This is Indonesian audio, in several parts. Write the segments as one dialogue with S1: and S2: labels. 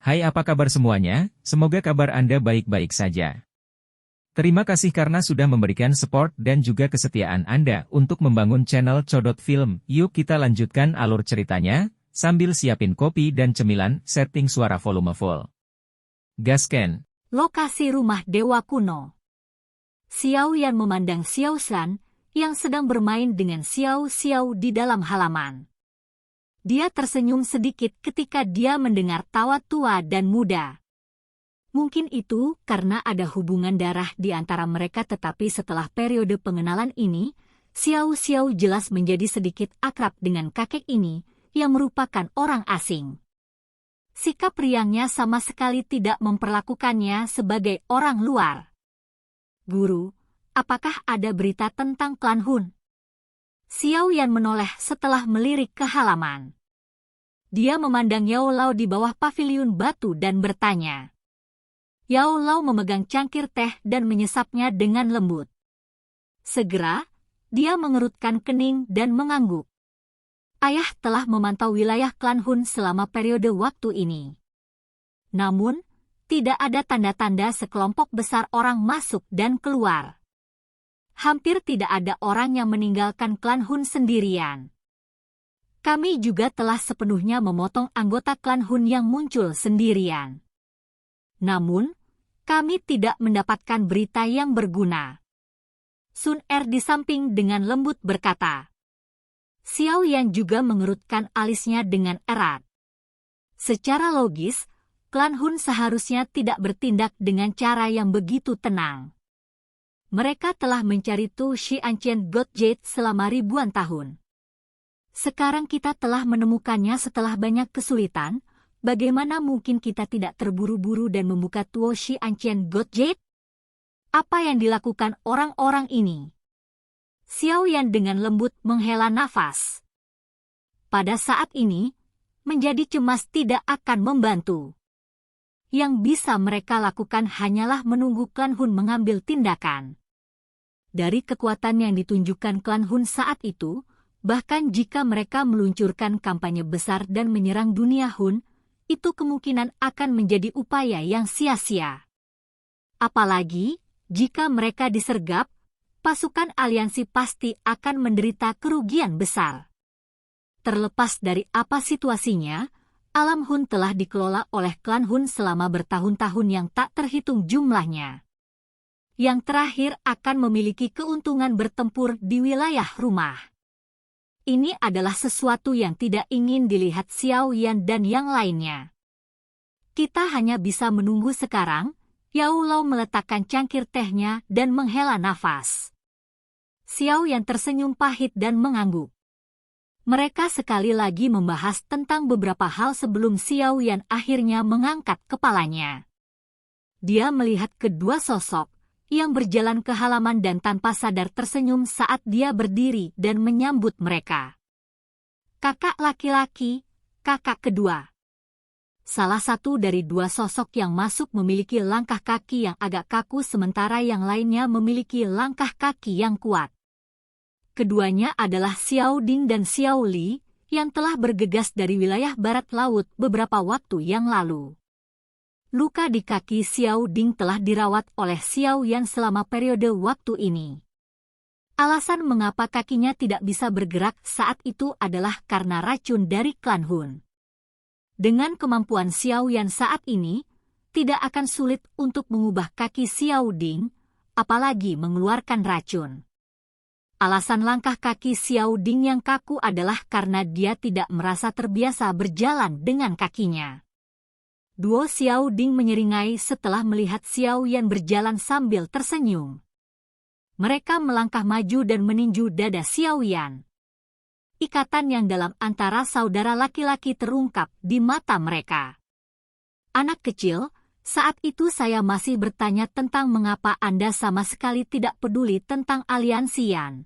S1: Hai, apa kabar semuanya? Semoga kabar Anda baik-baik saja. Terima kasih karena sudah memberikan support dan juga kesetiaan Anda untuk membangun channel Codot Film. Yuk kita lanjutkan alur ceritanya, sambil siapin kopi dan cemilan, setting suara volume full. Gasken.
S2: Lokasi rumah dewa kuno. Xiao Yan memandang Xiao Shan yang sedang bermain dengan Xiao Xiao di dalam halaman. Dia tersenyum sedikit ketika dia mendengar tawa tua dan muda. Mungkin itu karena ada hubungan darah di antara mereka, tetapi setelah periode pengenalan ini, Xiao Xiao jelas menjadi sedikit akrab dengan kakek ini yang merupakan orang asing. Sikap riangnya sama sekali tidak memperlakukannya sebagai orang luar. Guru, apakah ada berita tentang klan Hun? Xiao Yan menoleh setelah melirik ke halaman. Dia memandang Yao Lao di bawah paviliun batu dan bertanya. Yao Lao memegang cangkir teh dan menyesapnya dengan lembut. Segera, dia mengerutkan kening dan mengangguk. Ayah telah memantau wilayah klan Hun selama periode waktu ini. Namun, tidak ada tanda-tanda sekelompok besar orang masuk dan keluar. Hampir tidak ada orang yang meninggalkan klan Hun sendirian. Kami juga telah sepenuhnya memotong anggota klan Hun yang muncul sendirian. Namun, kami tidak mendapatkan berita yang berguna. Sun Er di samping dengan lembut berkata. Xiao Yan juga mengerutkan alisnya dengan erat. Secara logis, klan Hun seharusnya tidak bertindak dengan cara yang begitu tenang. Mereka telah mencari Tu Shi Ancient God Jade selama ribuan tahun. Sekarang kita telah menemukannya setelah banyak kesulitan. Bagaimana mungkin kita tidak terburu-buru dan membuka Tuo Shi Ancient God Jade? Apa yang dilakukan orang-orang ini? Xiao Yan dengan lembut menghela nafas. Pada saat ini, menjadi cemas tidak akan membantu. Yang bisa mereka lakukan hanyalah menunggu klan Hun mengambil tindakan. Dari kekuatan yang ditunjukkan klan Hun saat itu, bahkan jika mereka meluncurkan kampanye besar dan menyerang dunia Hun, itu kemungkinan akan menjadi upaya yang sia-sia. Apalagi, jika mereka disergap, pasukan aliansi pasti akan menderita kerugian besar. Terlepas dari apa situasinya, alam Hun telah dikelola oleh klan Hun selama bertahun-tahun yang tak terhitung jumlahnya. Yang terakhir akan memiliki keuntungan bertempur di wilayah rumah. Ini adalah sesuatu yang tidak ingin dilihat Xiao Yan dan yang lainnya. Kita hanya bisa menunggu sekarang. Yao Lao meletakkan cangkir tehnya dan menghela nafas. Xiao Yan tersenyum pahit dan mengangguk. Mereka sekali lagi membahas tentang beberapa hal sebelum Xiao Yan akhirnya mengangkat kepalanya. Dia melihat kedua sosok yang berjalan ke halaman dan tanpa sadar tersenyum saat dia berdiri dan menyambut mereka. Kakak laki-laki, kakak kedua. Salah satu dari dua sosok yang masuk memiliki langkah kaki yang agak kaku sementara yang lainnya memiliki langkah kaki yang kuat. Keduanya adalah Xiao Ding dan Xiao Li yang telah bergegas dari wilayah barat laut beberapa waktu yang lalu. Luka di kaki Xiao Ding telah dirawat oleh Xiao Yan selama periode waktu ini. Alasan mengapa kakinya tidak bisa bergerak saat itu adalah karena racun dari klan Hun. Dengan kemampuan Xiao Yan saat ini, tidak akan sulit untuk mengubah kaki Xiao Ding, apalagi mengeluarkan racun. Alasan langkah kaki Xiao Ding yang kaku adalah karena dia tidak merasa terbiasa berjalan dengan kakinya. Duo Xiao Ding menyeringai setelah melihat Xiao Yan berjalan sambil tersenyum. Mereka melangkah maju dan meninju dada Xiao Yan. Ikatan yang dalam antara saudara laki-laki terungkap di mata mereka. Anak kecil, saat itu saya masih bertanya tentang mengapa Anda sama sekali tidak peduli tentang aliansi Yan.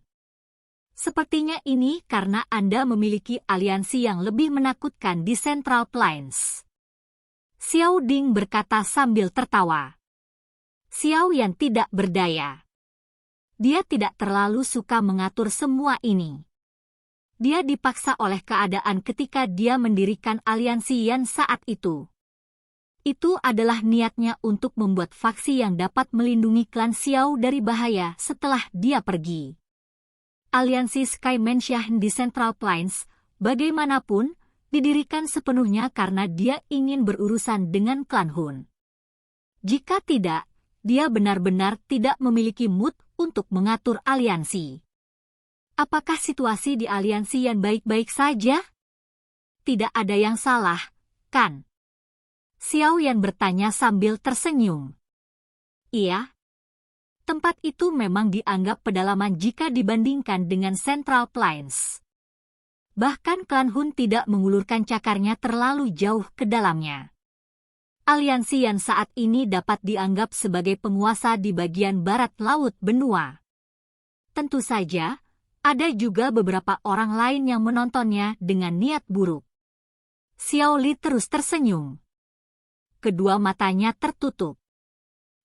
S2: Sepertinya ini karena Anda memiliki aliansi yang lebih menakutkan di Central Plains. Xiao Ding berkata sambil tertawa. Xiao Yan tidak berdaya. Dia tidak terlalu suka mengatur semua ini. Dia dipaksa oleh keadaan ketika dia mendirikan aliansi Yan saat itu. Itu adalah niatnya untuk membuat faksi yang dapat melindungi klan Xiao dari bahaya setelah dia pergi. Aliansi Sky Mansion di Central Plains, bagaimanapun, didirikan sepenuhnya karena dia ingin berurusan dengan klan Hun. Jika tidak, dia benar-benar tidak memiliki mood untuk mengatur aliansi. Apakah situasi di aliansi yang baik-baik saja? Tidak ada yang salah, kan? Xiao Yan bertanya sambil tersenyum. Iya. Tempat itu memang dianggap pedalaman jika dibandingkan dengan Central Plains. Bahkan klan Hun tidak mengulurkan cakarnya terlalu jauh ke dalamnya. Aliansi yang saat ini dapat dianggap sebagai penguasa di bagian barat laut benua. Tentu saja, ada juga beberapa orang lain yang menontonnya dengan niat buruk. Xiao Li terus tersenyum. Kedua matanya tertutup.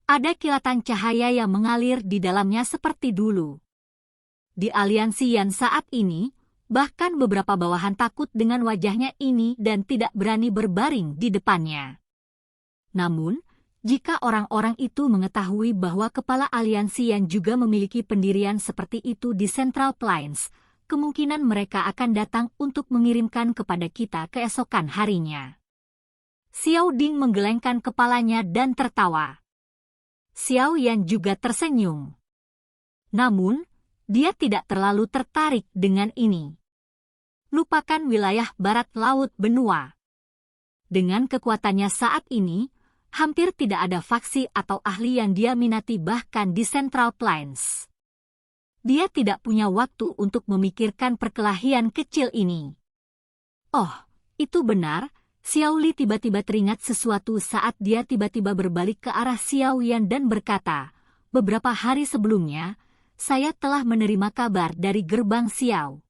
S2: Ada kilatan cahaya yang mengalir di dalamnya seperti dulu. Di aliansi yang saat ini, bahkan beberapa bawahan takut dengan wajahnya ini dan tidak berani berbaring di depannya. Namun, jika orang-orang itu mengetahui bahwa kepala aliansi yang juga memiliki pendirian seperti itu di Central Plains, kemungkinan mereka akan datang untuk mengirimkan kepada kita keesokan harinya. Xiao Ding menggelengkan kepalanya dan tertawa. Xiao Yan juga tersenyum. Namun, dia tidak terlalu tertarik dengan ini. Lupakan wilayah barat laut benua. Dengan kekuatannya saat ini, hampir tidak ada faksi atau ahli yang dia minati bahkan di Central Plains. Dia tidak punya waktu untuk memikirkan perkelahian kecil ini. Oh, itu benar. Xiao Li tiba-tiba teringat sesuatu saat dia tiba-tiba berbalik ke arah Xiao Yan dan berkata, beberapa hari sebelumnya, saya telah menerima kabar dari gerbang Xiao.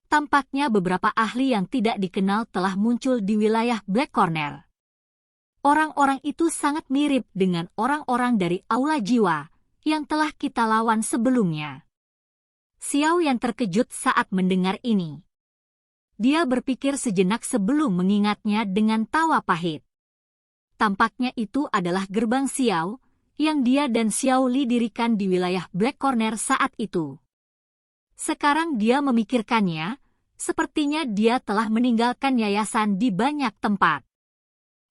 S2: Tampaknya beberapa ahli yang tidak dikenal telah muncul di wilayah Black Corner. Orang-orang itu sangat mirip dengan orang-orang dari Aula Jiwa yang telah kita lawan sebelumnya. Xiao Yan terkejut saat mendengar ini. Dia berpikir sejenak sebelum mengingatnya dengan tawa pahit. Tampaknya itu adalah gerbang Xiao, yang dia dan Xiao Li dirikan di wilayah Black Corner saat itu. Sekarang dia memikirkannya, sepertinya dia telah meninggalkan yayasan di banyak tempat.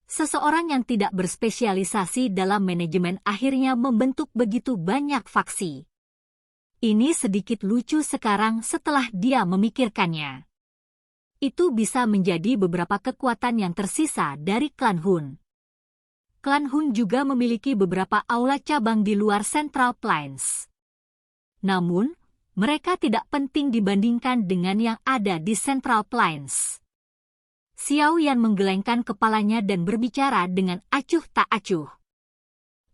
S2: Seseorang yang tidak berspesialisasi dalam manajemen akhirnya membentuk begitu banyak faksi. Ini sedikit lucu sekarang setelah dia memikirkannya. Itu bisa menjadi beberapa kekuatan yang tersisa dari klan Hun. Klan Hun juga memiliki beberapa aula cabang di luar Central Plains. Namun, mereka tidak penting dibandingkan dengan yang ada di Central Plains. Xiao Yan menggelengkan kepalanya dan berbicara dengan acuh tak acuh.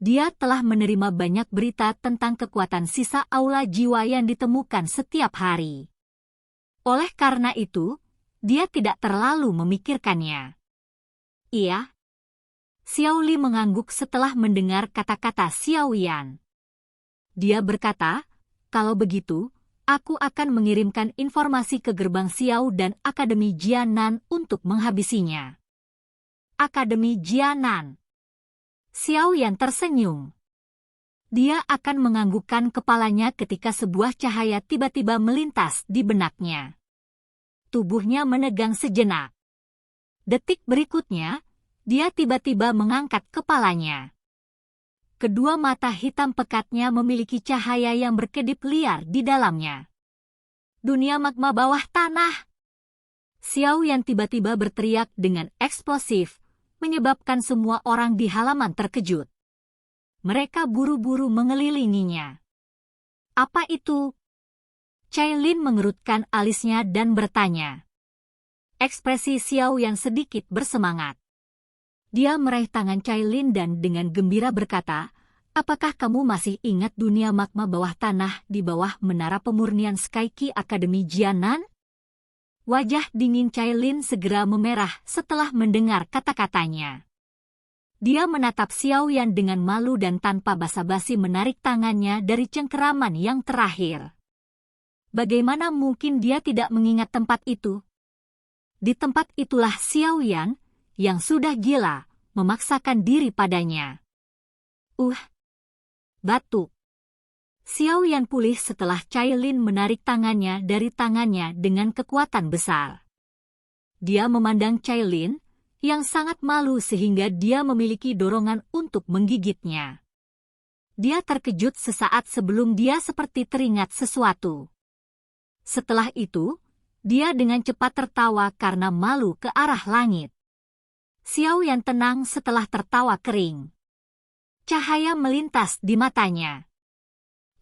S2: Dia telah menerima banyak berita tentang kekuatan sisa aula jiwa yang ditemukan setiap hari. Oleh karena itu, dia tidak terlalu memikirkannya. Iya. Xiao Li mengangguk setelah mendengar kata-kata Xiao Yan. Dia berkata, kalau begitu, aku akan mengirimkan informasi ke gerbang Xiao dan Akademi Jianan untuk menghabisinya. Akademi Jianan. Xiao Yan tersenyum. Dia akan menganggukkan kepalanya ketika sebuah cahaya tiba-tiba melintas di benaknya. Tubuhnya menegang sejenak. Detik berikutnya, dia tiba-tiba mengangkat kepalanya. Kedua mata hitam pekatnya memiliki cahaya yang berkedip liar di dalamnya. Dunia magma bawah tanah. Xiao Yan tiba-tiba berteriak dengan eksplosif, menyebabkan semua orang di halaman terkejut. Mereka buru-buru mengelilinginya. Apa itu? Cailin mengerutkan alisnya dan bertanya. Ekspresi Xiao Yan sedikit bersemangat. Dia meraih tangan Cailin dan dengan gembira berkata, apakah kamu masih ingat dunia magma bawah tanah di bawah menara pemurnian Skyki Akademi Jianan? Wajah dingin Cailin segera memerah setelah mendengar kata-katanya. Dia menatap Xiao Yan dengan malu dan tanpa basa-basi menarik tangannya dari cengkeraman yang terakhir. Bagaimana mungkin dia tidak mengingat tempat itu? Di tempat itulah Xiao Yan, yang sudah gila, memaksakan diri padanya. Batuk. Xiao Yan pulih setelah Cailin menarik tangannya dari tangannya dengan kekuatan besar. Dia memandang Cailin, yang sangat malu sehingga dia memiliki dorongan untuk menggigitnya. Dia terkejut sesaat sebelum dia seperti teringat sesuatu. Setelah itu, dia dengan cepat tertawa karena malu ke arah langit. Xiao Yan tenang setelah tertawa kering. Cahaya melintas di matanya.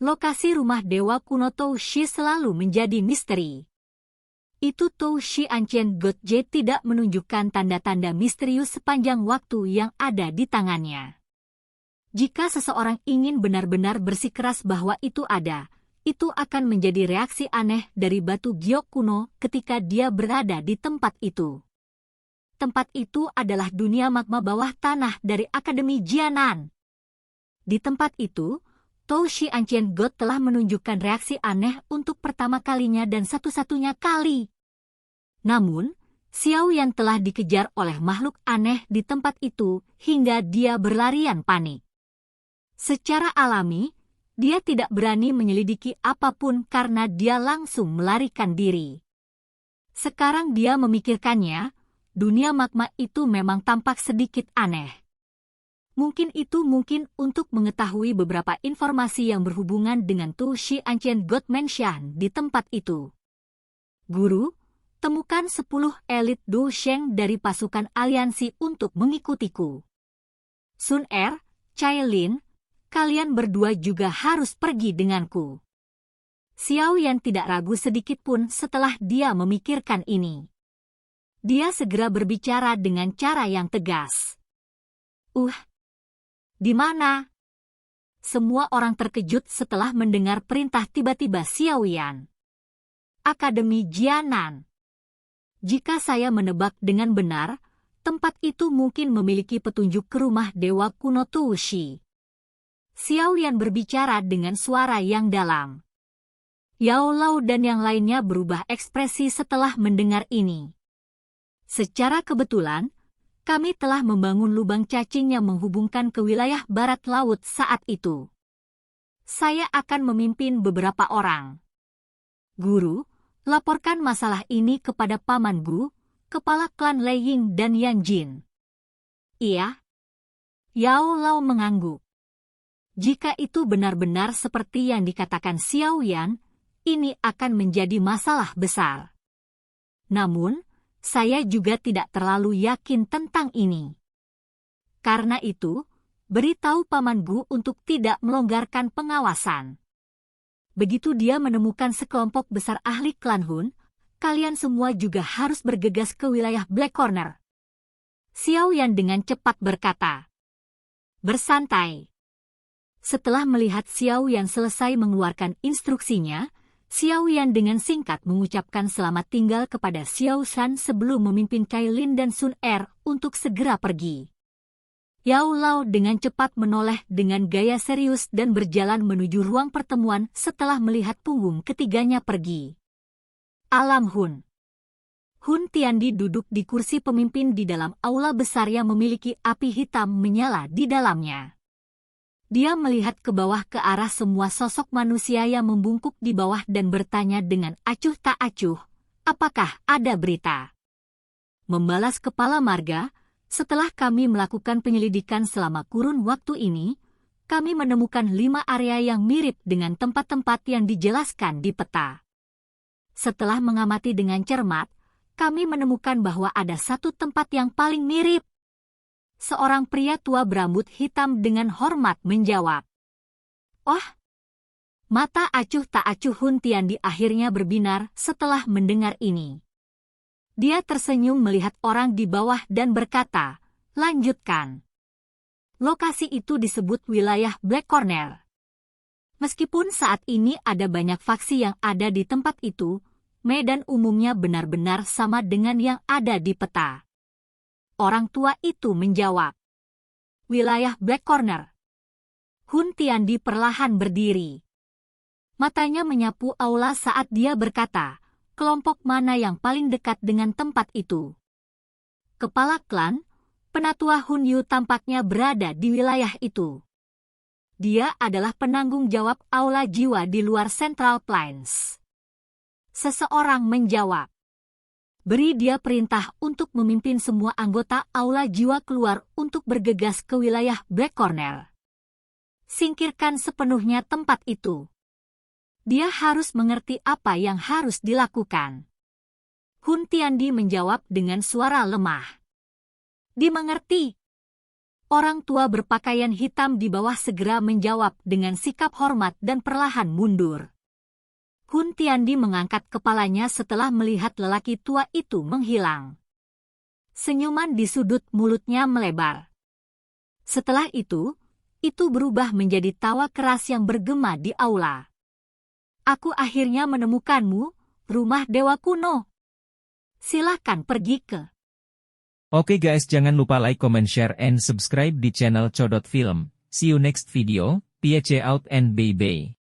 S2: Lokasi rumah dewa kuno Toushi selalu menjadi misteri. Itu Toushi Ancient God J tidak menunjukkan tanda-tanda misterius sepanjang waktu yang ada di tangannya. Jika seseorang ingin benar-benar bersikeras bahwa itu ada, itu akan menjadi reaksi aneh dari batu giok kuno ketika dia berada di tempat itu. Tempat itu adalah dunia magma bawah tanah dari Akademi Jianan. Di tempat itu, Toushi Ancient God telah menunjukkan reaksi aneh untuk pertama kalinya dan satu-satunya kali. Namun, Xiao Yan telah dikejar oleh makhluk aneh di tempat itu hingga dia berlarian panik. Secara alami, dia tidak berani menyelidiki apapun karena dia langsung melarikan diri. Sekarang dia memikirkannya, dunia magma itu memang tampak sedikit aneh. Mungkin untuk mengetahui beberapa informasi yang berhubungan dengan Toushi Ancient God Mansion di tempat itu. Guru, temukan 10 elit Dousheng dari pasukan aliansi untuk mengikutiku. Sun Er, Cailin, kalian berdua juga harus pergi denganku. Xiao Yan tidak ragu sedikit pun setelah dia memikirkan ini. Dia segera berbicara dengan cara yang tegas. Di mana? Semua orang terkejut setelah mendengar perintah tiba-tiba Xiao Yan. Akademi Jianan. Jika saya menebak dengan benar, tempat itu mungkin memiliki petunjuk ke rumah dewa kuno Toushi. Xiao Yan berbicara dengan suara yang dalam. Yao Lao dan yang lainnya berubah ekspresi setelah mendengar ini. Secara kebetulan, kami telah membangun lubang cacing yang menghubungkan ke wilayah barat laut saat itu. Saya akan memimpin beberapa orang. Guru, laporkan masalah ini kepada Paman Gu, kepala klan Lei Ying dan Yan Jin. Iya. Yao Lao mengangguk. Jika itu benar-benar seperti yang dikatakan Xiao Yan, ini akan menjadi masalah besar. Namun, saya juga tidak terlalu yakin tentang ini. Karena itu, beritahu Paman Gu untuk tidak melonggarkan pengawasan. Begitu dia menemukan sekelompok besar ahli klan Hun, kalian semua juga harus bergegas ke wilayah Black Corner. Xiao Yan dengan cepat berkata. Bersantai. Setelah melihat Xiao Yan selesai mengeluarkan instruksinya, Xiao Yan dengan singkat mengucapkan selamat tinggal kepada Xiao Shan sebelum memimpin Cailin dan Sun Er untuk segera pergi. Yao Lao dengan cepat menoleh dengan gaya serius dan berjalan menuju ruang pertemuan setelah melihat punggung ketiganya pergi. Alam Hun. Hun Tiandi duduk di kursi pemimpin di dalam aula besar yang memiliki api hitam menyala di dalamnya. Dia melihat ke bawah ke arah semua sosok manusia yang membungkuk di bawah dan bertanya dengan acuh tak acuh, apakah ada berita? Membalas kepala marga, setelah kami melakukan penyelidikan selama kurun waktu ini, kami menemukan 5 area yang mirip dengan tempat-tempat yang dijelaskan di peta. Setelah mengamati dengan cermat, kami menemukan bahwa ada satu tempat yang paling mirip. Seorang pria tua berambut hitam dengan hormat menjawab. Oh! Mata acuh tak acuh Hun Tiandi akhirnya berbinar setelah mendengar ini. Dia tersenyum melihat orang di bawah dan berkata, lanjutkan. Lokasi itu disebut wilayah Black Corner. Meskipun saat ini ada banyak faksi yang ada di tempat itu, medan umumnya benar-benar sama dengan yang ada di peta. Orang tua itu menjawab. Wilayah Black Corner. Hun Tiandi perlahan berdiri. Matanya menyapu aula saat dia berkata, kelompok mana yang paling dekat dengan tempat itu? Kepala klan, Penatua Hun Yu tampaknya berada di wilayah itu. Dia adalah penanggung jawab aula jiwa di luar Central Plains. Seseorang menjawab. Beri dia perintah untuk memimpin semua anggota aula jiwa keluar untuk bergegas ke wilayah Black Corner. Singkirkan sepenuhnya tempat itu. Dia harus mengerti apa yang harus dilakukan. Hun Tiandi menjawab dengan suara lemah. Dimengerti. Orang tua berpakaian hitam di bawah segera menjawab dengan sikap hormat dan perlahan mundur. Hun Tiandi mengangkat kepalanya setelah melihat lelaki tua itu menghilang. Senyuman di sudut mulutnya melebar. Setelah itu berubah menjadi tawa keras yang bergema di aula. Aku akhirnya menemukanmu, rumah dewa kuno. Silakan pergi ke.
S1: Oke guys, jangan lupa like, comment, share, and subscribe di channel Codot Film. See you next video, peace out and bye-bye.